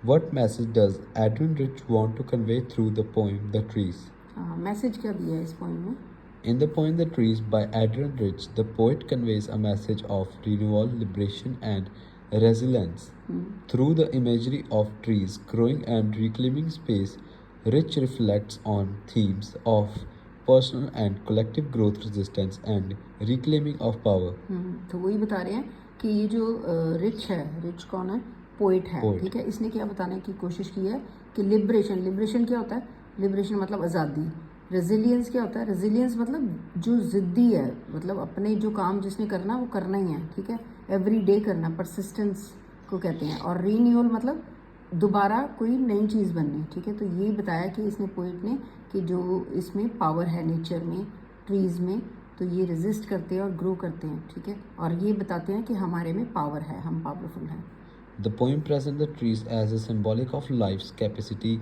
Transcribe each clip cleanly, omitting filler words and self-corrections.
What message does Adrian Rich want to convey through the poem The Trees? Message क्या दिया है इस poem में? In the poem The Trees by Adrian Rich, the poet conveys a message of renewal, liberation, and resilience. Through the imagery of trees growing and reclaiming space, Rich reflects on themes of personal and collective growth, resistance, and reclaiming of power. तो वही बता रहे हैं कि ये जो rich है, rich कौन है? पोइट है, Poet. ठीक है। इसने क्या बताने की कोशिश की है कि लिबरेशन क्या होता है? लिबरेशन मतलब आज़ादी। रेजिलियंस क्या होता है? रेजिलियंस मतलब जो ज़िद्दी है, मतलब अपने जो काम जिसने करना वो करना ही है, ठीक है। एवरी डे करना, परसिस्टेंस को कहते हैं। और रीन्यूअल मतलब दोबारा कोई नई चीज़ बननी, ठीक है। तो ये बताया कि इसने पोइट ने कि जो इसमें पावर है नेचर में, ट्रीज़ में, तो ये रेजिस्ट करते हैं और ग्रो करते हैं, ठीक है। और ये बताते हैं कि हमारे में पावर है, हम पावरफुल हैं। The poem presents the trees as a symbolic of life's capacity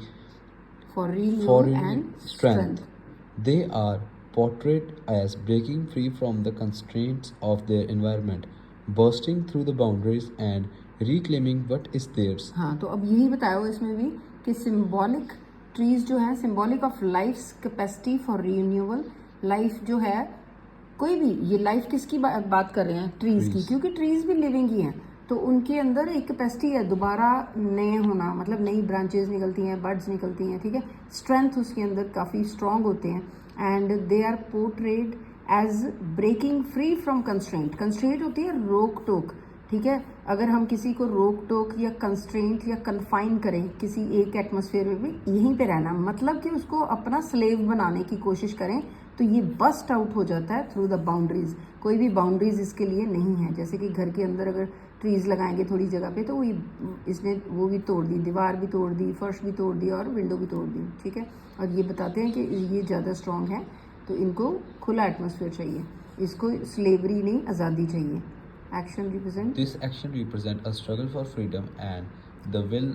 for for renewal renewal and strength. Strength. They are portrayed as breaking free from the constraints of their environment, bursting through the boundaries and reclaiming what is theirs. हाँ, तो अब यही बताया हुआ इसमें भी कि symbolic trees जो है, symbolic of life's capacity for renewal. Life जो है, कोई भी, ये लाइफ किसकी बात कर रहे हैं? ट्रीज की, क्योंकि ट्रीज भी लिविंग ही हैं। तो उनके अंदर एक कैपेसिटी है दोबारा नए होना, मतलब नई ब्रांचेस निकलती हैं, बर्ड्स निकलती हैं, ठीक है। स्ट्रेंथ उसके अंदर काफ़ी स्ट्रांग होते हैं। And they are portrayed as breaking free from constraint. Constraint होती है रोक टोक, ठीक है। अगर हम किसी को रोक टोक या कंस्ट्रेंट या कन्फाइन करें किसी एक एटमॉस्फेयर में भी, यहीं पे रहना, मतलब कि उसको अपना स्लेव बनाने की कोशिश करें, तो ये बस्ट आउट हो जाता है थ्रू द बाउंड्रीज। कोई भी बाउंड्रीज इसके लिए नहीं है। जैसे कि घर के अंदर अगर ट्रीज लगाएंगे थोड़ी जगह पे, तो वो इसने वो भी तोड़ दी, दीवार भी तोड़ दी, फर्श भी तोड़ दी और विंडो भी तोड़ दी, ठीक है। और ये बताते हैं कि ये ज़्यादा स्ट्रॉन्ग है, तो इनको खुला एटमॉस्फेयर चाहिए, इसको स्लेवरी नहीं, आज़ादी चाहिए। Action represent. This action represents a struggle for freedom and the will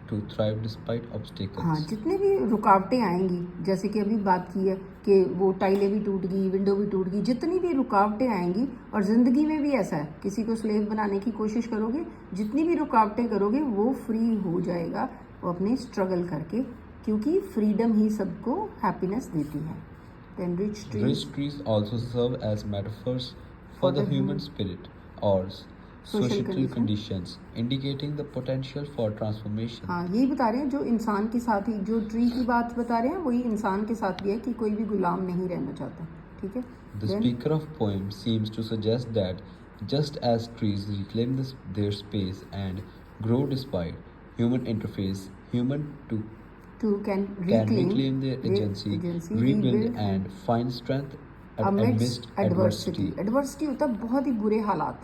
to thrive despite obstacles. हाँ, जितने भी रुकावटें आएंगी, जैसे कि अभी बात की है कि वो टाइलें भी टूट गई, विंडो भी टूट गई, जितनी भी रुकावटें आएंगी, और ज़िंदगी में भी ऐसा है, किसी को स्लेव बनाने की कोशिश करोगे, जितनी भी रुकावटें करोगे, वो फ्री हो जाएगा वो अपने स्ट्रगल करके, क्योंकि फ्रीडम ही सबको हैप्पीनेस देती है। Then rich trees. Rich trees also serve as metaphors for the human spirit or societal conditions, indicating the potential for transformation. हाँ, यही बता रहे हैं, जो इंसान के साथ ही, जो ट्री की बात बता रहे हैं, वही इंसान के साथ भी है कि कोई भी गुलाम नहीं रहना चाहता, ठीक है। The speaker of poem seems to suggest that just as trees reclaim their space and grow despite human interface, human can reclaim their agency, rebuild and find strength amidst adversity. Adversity होता है बहुत ही बुरे हालात,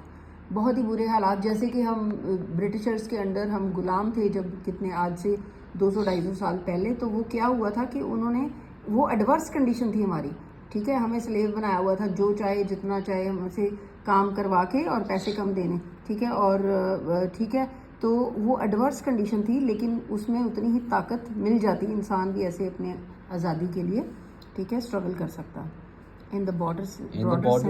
बहुत ही बुरे हालात। जैसे कि हम ब्रिटिशर्स के अंडर हम गुलाम थे जब, कितने, आज से 200-250 साल पहले। तो वो क्या हुआ था कि उन्होंने, वो एडवर्स कंडीशन थी हमारी, ठीक है। हमें स्लेव बनाया हुआ था, जो चाहे जितना चाहे हमसे काम करवा के और पैसे कम देने, ठीक है। और ठीक है, तो वो एडवर्स कंडीशन थी, लेकिन उसमें उतनी ही ताकत मिल जाती, इंसान भी ऐसे अपने आज़ादी के लिए, ठीक है, स्ट्रगल कर सकता है। In the broader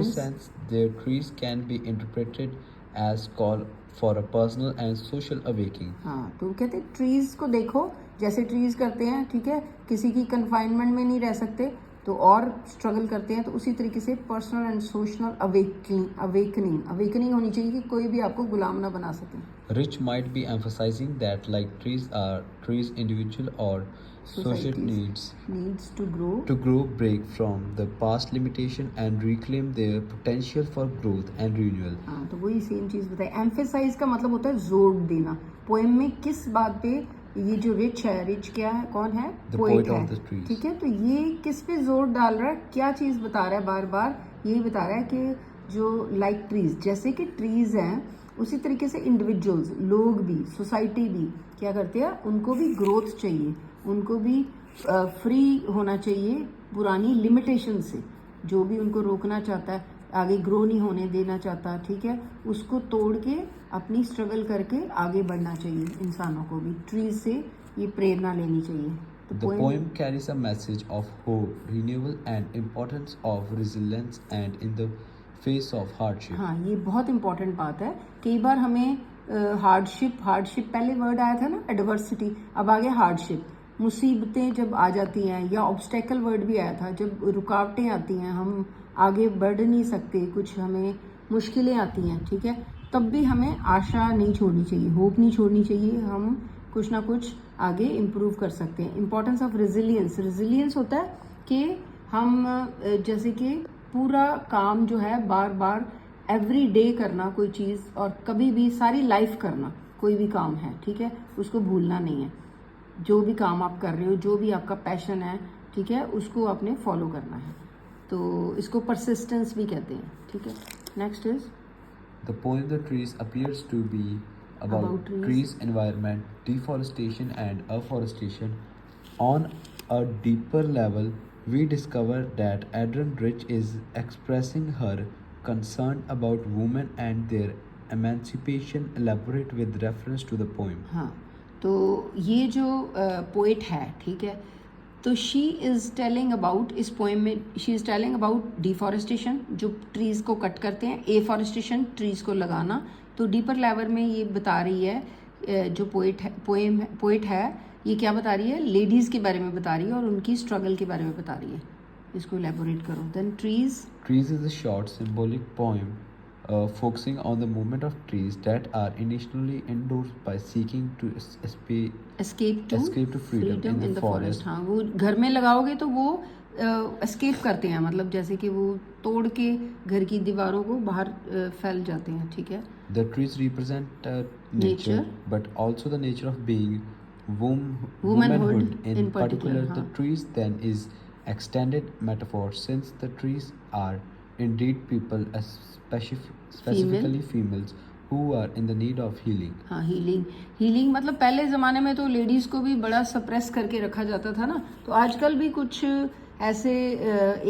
sense, their trees can be interpreted as call for a personal and social awakening. हाँ, तो कहते हैं ट्रीज को देखो जैसे ट्रीज करते हैं, ठीक है, किसी की कन्फाइनमेंट में नहीं रह सकते, तो और स्ट्रगल करते हैं, तो उसी तरीके से पर्सनल एंड सोशल अवेकनिंग होनी चाहिए कि कोई भी आपको गुलाम ना बना सके। Rich might be emphasizing that like trees individual or society needs to grow, break from the past limitation and reclaim their potential for growth and renewal. हाँ, तो वही सेम चीज़ बताई। एम्फेसाइज का मतलब होता है जोर देना। पोएम में किस बात पे, ये जो रिच है, रिच क्या है, कौन है? पोएट है, है, ठीक है। तो ये किस पे जोर डाल रहा है, क्या चीज़ बता रहा है? बार बार यही बता रहा है कि जो लाइक ट्रीज, जैसे कि ट्रीज हैं, उसी तरीके से इंडिविजुअल्स, लोग भी, सोसाइटी भी क्या करते हैं, उनको भी ग्रोथ चाहिए, उनको भी फ्री होना चाहिए पुरानी लिमिटेशन से। जो भी उनको रोकना चाहता है, आगे ग्रो नहीं होने देना चाहता, ठीक है, उसको तोड़ के अपनी स्ट्रगल करके आगे बढ़ना चाहिए। इंसानों को भी ट्रीज से ये प्रेरणा लेनी चाहिए। The poem carries a message of hope, renewal and importance of resilience and in the face of hardship. हाँ, ये बहुत इंपॉर्टेंट बात है। कई बार हमें हार्डशिप, हार्डशिप पहले वर्ड आया था ना, एडवर्सिटी, अब आ गया हार्डशिप। मुसीबतें जब आ जाती हैं, या ऑब्स्टेकल वर्ड भी आया था, जब रुकावटें आती हैं, हम आगे बढ़ नहीं सकते, कुछ हमें मुश्किलें आती हैं, ठीक है, तब भी हमें आशा नहीं छोड़नी चाहिए, होप नहीं छोड़नी चाहिए, हम कुछ ना कुछ आगे इम्प्रूव कर सकते हैं। इंपॉर्टेंस ऑफ रेजिलियंस, रेजिलियंस होता है कि हम जैसे कि पूरा काम जो है बार बार एवरी डे करना कोई चीज़, और कभी भी सारी लाइफ करना कोई भी काम है, ठीक है, उसको भूलना नहीं है। जो भी काम आप कर रहे हो, जो भी आपका पैशन है, ठीक है, उसको आपने फॉलो करना है, तो इसको परसिस्टेंस भी कहते हैं, ठीक है। Next is The poem The Trees appears to be about trees, environment, deforestation and afforestation. On a deeper level, we discover that Adrienne Rich is expressing her concern about women and their emancipation. Elaborate with reference to the poem. हाँ, तो ये जो poet है, ठीक है, तो she is telling about, इस poem में she is telling about deforestation, जो ट्रीज़ को कट करते हैं, एफॉरेस्टेशन ट्रीज़ को लगाना। तो डीपर लेवल में ये बता रही है, जो पोइट है, ये क्या बता रही है, लेडीज़ के बारे में बता रही है और उनकी स्ट्रगल के बारे में बता रही है। इसको एलेबोरेट करो। Then trees is a short symbolic poem focusing on the movement of trees that are initially endorsed by seeking to escape to freedom in the forest. हाँ, वो घर में लगाओगे तो वो एस्केप करते हैं, मतलब जैसे कि वो तोड़ के घर की दीवारों को बाहर फैल जाते हैं, ठीक है। The trees represent nature, but also the nature of being womanhood. In particular, the trees then is extended metaphor, since the trees are indeed people, specifically females, who are in the need of healing. हाँ, healing मतलब पहले ज़माने में तो ladies को भी बड़ा suppress करके रखा जाता था ना, तो आजकल भी कुछ ऐसे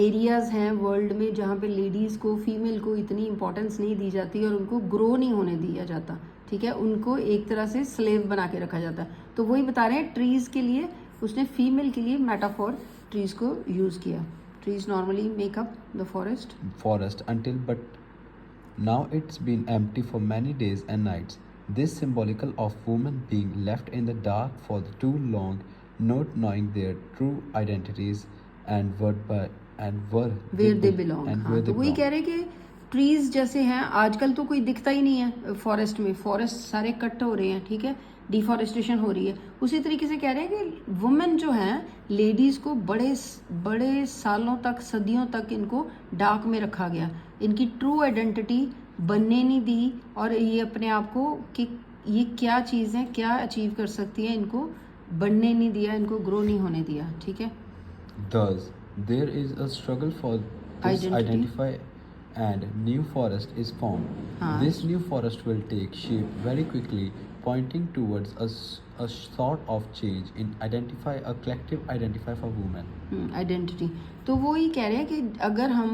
एरियाज़ हैं वर्ल्ड में जहाँ पे लेडीज़ को, फीमेल को इतनी इम्पोर्टेंस नहीं दी जाती और उनको ग्रो नहीं होने दिया जाता, ठीक है, उनको एक तरह से स्लेव बना के रखा जाता है। तो वही बता रहे हैं, ट्रीज़ के लिए उसने फीमेल के लिए मेटाफॉर ट्रीज़ को यूज़ किया। Trees normally make up the forest until, but now it's been empty for many days and nights. This symbolical of women being left in the dark for too long, not knowing their true identities and where they belong. हाँ, तो वही कह रहे कि trees जैसे हैं, आजकल तो कोई दिखता ही नहीं है फॉरेस्ट में, फॉरेस्ट सारे कट हो रहे हैं, ठीक है, डिफॉरेस्टेशन हो रही है। उसी तरीके से कह रहे हैं कि वुमेन जो हैं, लेडीज़ को बड़े सालों तक, सदियों तक इनको डार्क में रखा गया, इनकी ट्रू आइडेंटिटी बनने नहीं दी, और ये अपने आप को कि ये क्या चीज़ है, क्या अचीव कर सकती है, इनको बनने नहीं दिया, इनको ग्रो नहीं होने दिया, ठीक है। Thus, there is a struggle for this identify, and new forest is formed. This new forest will take shape very quickly, pointing towards a sort of change in a collective identify for women. Identity, तो वो ही कह रहे हैं कि अगर हम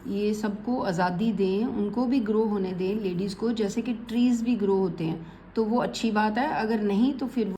ये सबको आज़ादी दें, उनको भी ग्रो होने दें, लेडीज़ को, जैसे कि ट्रीज़ भी ग्रो होते हैं, तो वो अच्छी बात है। अगर नहीं तो फिर